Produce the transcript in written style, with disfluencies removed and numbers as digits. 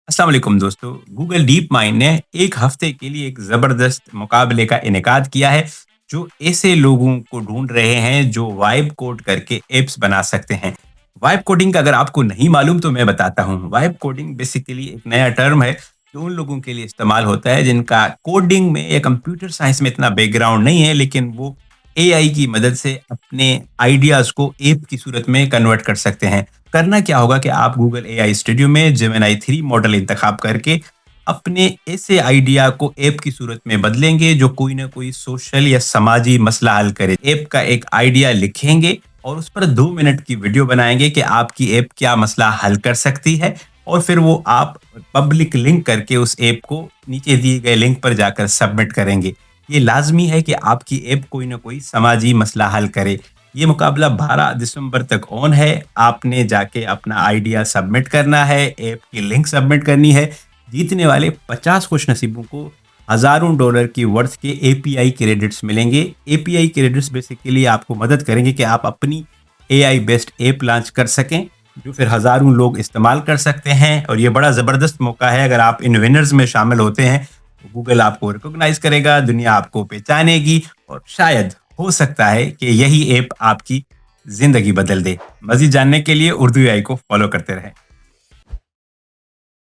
अस्सलाम वालेकुम दोस्तों। गूगल डीप माइंड ने एक हफ्ते के लिए एक ज़बरदस्त मुकाबले का इनेकाद किया है, जो ऐसे लोगों को ढूँढ रहे हैं जो वाइब कोड करके ऐप्स बना सकते हैं। वाइब कोडिंग का अगर आपको नहीं मालूम तो मैं बताता हूँ। वाइब कोडिंग बेसिकली एक नया टर्म है, जो उन लोगों के लिए इस्तेमाल होता है जिनका कोडिंग में या कंप्यूटर साइंस में इतना बैकग्राउंड नहीं है, लेकिन वो एआई की मदद से अपने आइडियाज़ को ऐप की सूरत में कन्वर्ट कर सकते हैं। करना क्या होगा कि आप गूगल एआई स्टूडियो में जेमिनी 3 मॉडल इंतखाब करके अपने ऐसे आइडिया को ऐप की सूरत में बदलेंगे जो कोई ना कोई सोशल या समाजी मसला हल करे। ऐप का एक आइडिया लिखेंगे और उस पर 2 मिनट की वीडियो बनाएंगे कि आपकी ऐप क्या मसला हल कर सकती है, और फिर वो आप पब्लिक लिंक करके उस ऐप को नीचे दिए गए लिंक पर जाकर सबमिट करेंगे। ये लाजमी है कि आपकी ऐप कोई ना कोई समाजी मसला हल करे। ये मुकाबला 12 दिसंबर तक ऑन है। आपने जाके अपना आइडिया सबमिट करना है, ऐप की लिंक सबमिट करनी है। जीतने वाले 50 खुश नसीबों को हज़ारों डॉलर की वर्थ के एपीआई क्रेडिट्स मिलेंगे। एपीआई क्रेडिट्स बेसिकली आपको मदद करेंगे कि आप अपनी एआई बेस्ड ऐप लॉन्च कर सकें, जो फिर हज़ारों लोग इस्तेमाल कर सकते हैं। और ये बड़ा ज़बरदस्त मौका है। अगर आप इन विनर्स में शामिल होते हैं तो गूगल आपको रिकॉग्नाइज करेगा, दुनिया आपको पहचानेगी, और शायद हो सकता है कि यही ऐप आपकी ज़िंदगी बदल दे। मज़ीद जानने के लिए उर्दू एआई को फॉलो करते रहें।